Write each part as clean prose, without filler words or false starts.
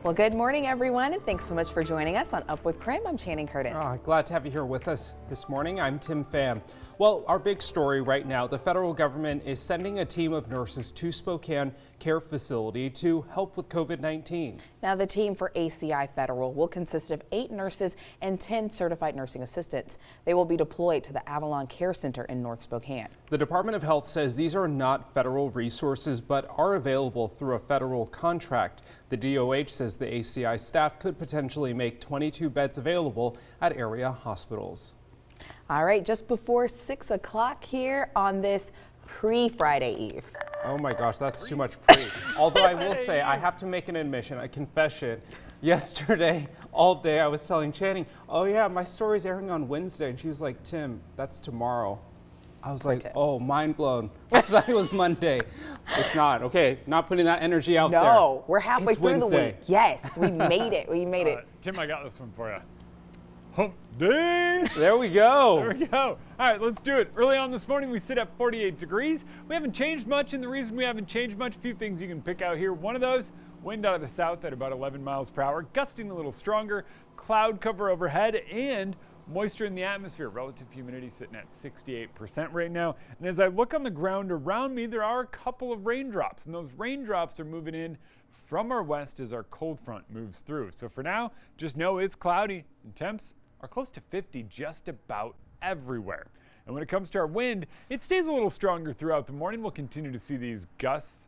Well, good morning, everyone, and thanks so much for joining us on Up with KREM. I'm Shannon Curtis. Glad to have you here with us this morning. I'm Tim Pham. Well, our big story right now, the federal government is sending a team of nurses to Spokane Care Facility to help with COVID-19. Now, the team for ACI Federal will consist of 8 nurses and 10 certified nursing assistants. They will be deployed to the Avalon Care Center in North Spokane. The Department of Health says these are not federal resources, but are available through a federal contract. The DOH says the ACI staff could potentially make 22 beds available at area hospitals. All right, just before 6 o'clock here on this pre-Friday Eve. Oh my gosh, that's too much pre. Although I will say, I have to make an admission, a confession. Yesterday, all day, I was telling Channing, oh yeah, my story's airing on Wednesday. And she was like, Tim, that's tomorrow. I was like, oh, mind blown. I thought it was Monday. It's not. Okay, not putting that energy out there. No, we're halfway It's through Wednesday. the week. Yes, we made it. We made it. Tim, I got this one for you. Hump day. There we go. There we go. All right, let's do it. Early on this morning, we sit at 48 degrees. We haven't changed much, and the reason we haven't changed much, a few things you can pick out here. One of those, wind out of the south at about 11 miles per hour, gusting a little stronger, cloud cover overhead, and moisture in the atmosphere. Relative humidity sitting at 68% right now. And as I look on the ground around me, there are a couple of raindrops, and those raindrops are moving in from our west as our cold front moves through. So for now, just know it's cloudy, and temps are close to 50 just about everywhere. And when it comes to our wind, it stays a little stronger throughout the morning. We'll continue to see these gusts,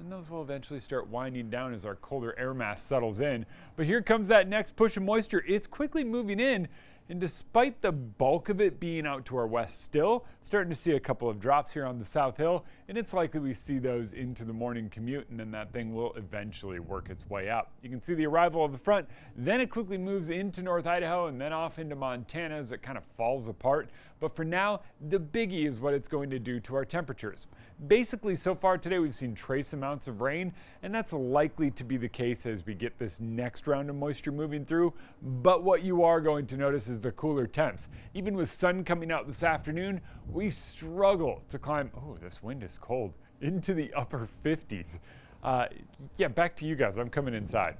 and those will eventually start winding down as our colder air mass settles in. But here comes that next push of moisture. It's quickly moving in, and despite the bulk of it being out to our west still, starting to see a couple of drops here on the South Hill, and it's likely we see those into the morning commute, and then that thing will eventually work its way up. You can see the arrival of the front, then it quickly moves into North Idaho and then off into Montana as it kind of falls apart. But for now, the biggie is what it's going to do to our temperatures. Basically, so far today, we've seen trace amounts of rain, and that's likely to be the case as we get this next round of moisture moving through. But what you are going to notice is the cooler temps. Even with sun coming out this afternoon, we struggle to climb, oh, this wind is cold, into the upper 50s. Yeah, back to you guys. I'm coming inside.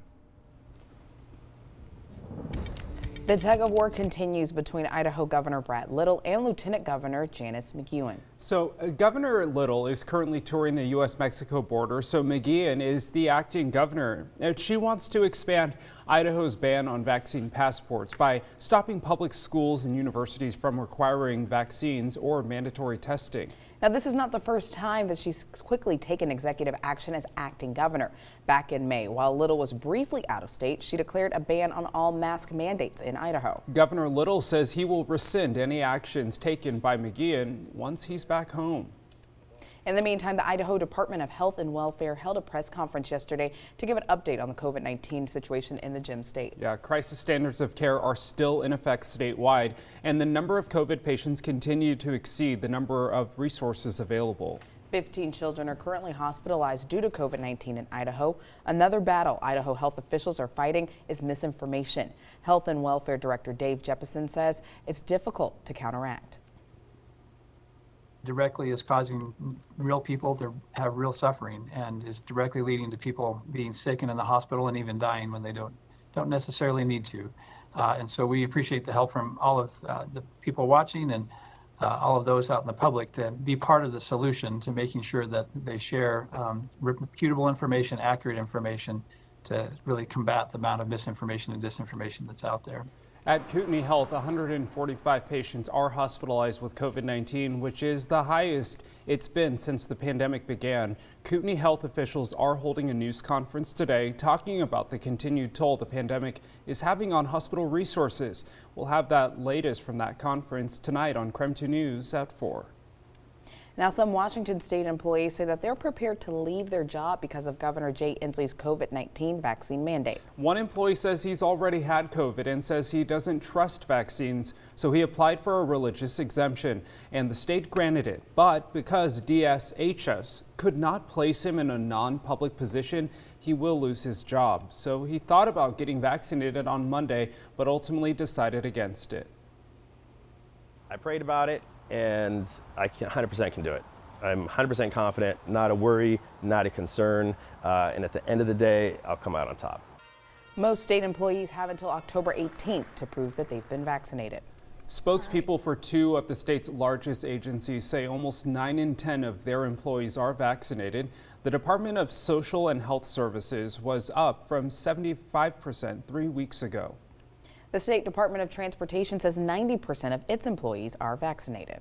The tug of war continues between Idaho Governor Brad Little and Lieutenant Governor Janice McEwen. So Governor Little is currently touring the U.S.-Mexico border, so McEwen is the acting governor. And she wants to expand Idaho's ban on vaccine passports by stopping public schools and universities from requiring vaccines or mandatory testing. Now, this is not the first time that she's quickly taken executive action as acting governor. Back in May, while Little was briefly out of state, she declared a ban on all mask mandates in Idaho. Governor Little says he will rescind any actions taken by McEwen once he's back home. In the meantime, the Idaho Department of Health and Welfare held a press conference yesterday to give an update on the COVID-19 situation in the Gem State. Yeah, crisis standards of care are still in effect statewide, and the number of COVID patients continue to exceed the number of resources available. 15 children are currently hospitalized due to COVID-19 in Idaho. Another battle Idaho health officials are fighting is misinformation. Health and Welfare Director Dave Jeppesen says it's difficult to counteract. Directly is causing real people to have real suffering and is directly leading to people being sick and in the hospital and even dying when they don't necessarily need to. And so we appreciate the help from all of the people watching and all of those out in the public to be part of the solution to making sure that they share reputable information, accurate information to really combat the amount of misinformation and disinformation that's out there. At Kootenai Health, 145 patients are hospitalized with COVID-19, which is the highest it's been since the pandemic began. Kootenai Health officials are holding a news conference today talking about the continued toll the pandemic is having on hospital resources. We'll have that latest from that conference tonight on KREM 2 News at 4. Now, some Washington state employees say that they're prepared to leave their job because of Governor Jay Inslee's COVID-19 vaccine mandate. One employee says he's already had COVID and says he doesn't trust vaccines, so he applied for a religious exemption, and the state granted it. But because DSHS could not place him in a non-public position, he will lose his job. So he thought about getting vaccinated on Monday, but ultimately decided against it. I prayed about it, and I 100% can do it. I'm 100% confident, not a worry, not a concern, and at the end of the day, I'll come out on top. Most state employees have until October 18th to prove that they've been vaccinated. Spokespeople for two of the state's largest agencies say almost 9 in 10 of their employees are vaccinated. The Department of Social and Health Services was up from 75% 3 weeks ago. The State Department of Transportation says 90% of its employees are vaccinated.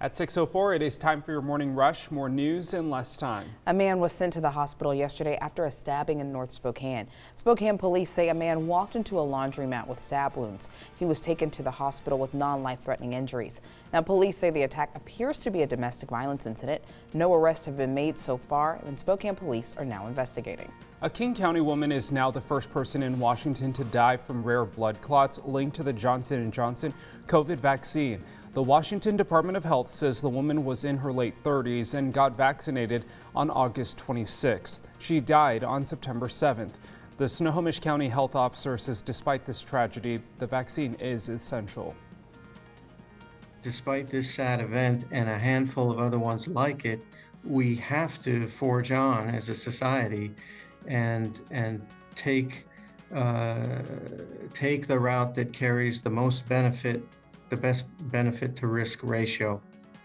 At 6:04, it is time for your morning rush. More news in less time. A man was sent to the hospital yesterday after a stabbing in North Spokane. Spokane police say a man walked into a laundromat with stab wounds. He was taken to the hospital with non-life-threatening injuries. Now, police say the attack appears to be a domestic violence incident. No arrests have been made so far, and Spokane police are now investigating. A King County woman is now the first person in Washington to die from rare blood clots linked to the Johnson & Johnson COVID vaccine. The Washington Department of Health says the woman was in her late 30s and got vaccinated on August 26th. She died on September 7th. The Snohomish County health officer says despite this tragedy, the vaccine is essential. Despite this sad event and a handful of other ones like it, we have to forge on as a society and take the route that carries the most benefit, the best benefit to risk ratio.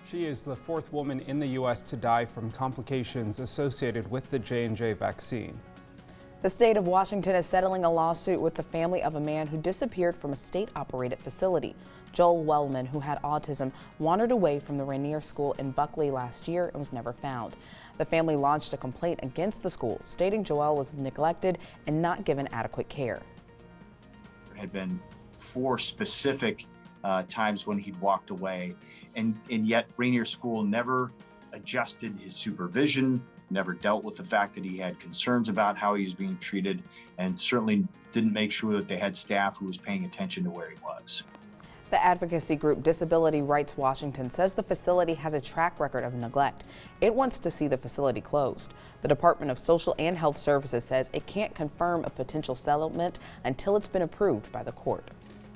She is the fourth woman in the U.S. to die from complications associated with the J&J vaccine. The state of Washington is settling a lawsuit with the family of a man who disappeared from a state-operated facility. Joel Wellman, who had autism, wandered away from the Rainier School in Buckley last year and was never found. The family launched a complaint against the school, stating Joel was neglected and not given adequate care. There had been 4 specific times when he'd walked away, and yet Rainier School never adjusted his supervision, never dealt with the fact that he had concerns about how he was being treated, and certainly didn't make sure that they had staff who was paying attention to where he was. The advocacy group Disability Rights Washington says the facility has a track record of neglect. It wants to see the facility closed. The Department of Social and Health Services says it can't confirm a potential settlement until it's been approved by the court.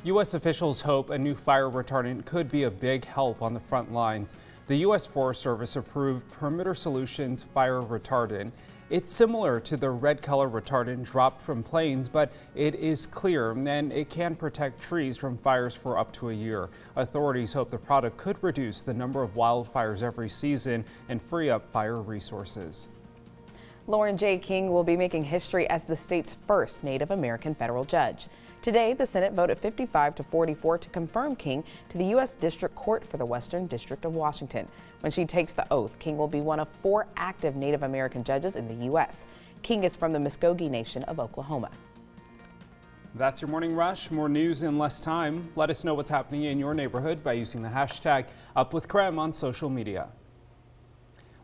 U.S. officials hope a new fire retardant could be a big help on the front lines. The U.S. Forest Service approved Perimeter Solutions fire retardant. It's similar to the red color retardant dropped from planes, but it is clear and it can protect trees from fires for up to a year. Authorities hope the product could reduce the number of wildfires every season and free up fire resources. Lauren J. King will be making history as the state's first Native American federal judge. Today, the Senate voted 55-44 to confirm King to the U.S. District Court for the Western District of Washington. When she takes the oath, King will be one of 4 active Native American judges in the U.S. King is from the Muskogee Nation of Oklahoma. That's your morning rush. More news in less time. Let us know what's happening in your neighborhood by using the hashtag #UpWithKREM on social media.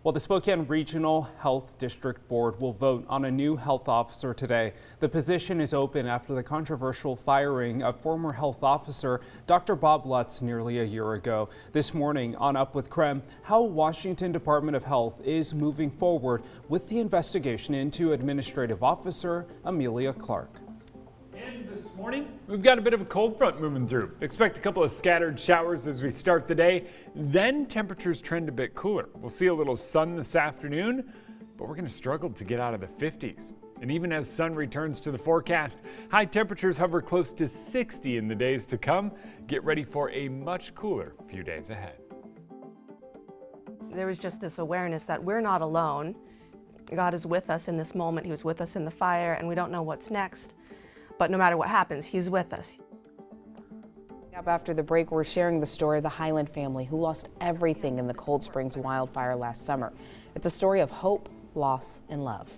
Well, the Spokane Regional Health District Board will vote on a new health officer today. The position is open after the controversial firing of former health officer Dr. Bob Lutz nearly a year ago. This morning on Up with KREM, how Washington Department of Health is moving forward with the investigation into Administrative Officer Amelia Clark. This morning, we've got a bit of a cold front moving through. Expect a couple of scattered showers as we start the day. Then temperatures trend a bit cooler. We'll see a little sun this afternoon, but we're going to struggle to get out of the 50s. And even as sun returns to the forecast, high temperatures hover close to 60 in the days to come. Get ready for a much cooler few days ahead. There was just this awareness that we're not alone. God is with us in this moment. He was with us in the fire, and we don't know what's next. But no matter what happens, He's with us. Up after the break, we're sharing the story of the Highland family who lost everything in the Cold Springs wildfire last summer. It's a story of hope, loss, and love.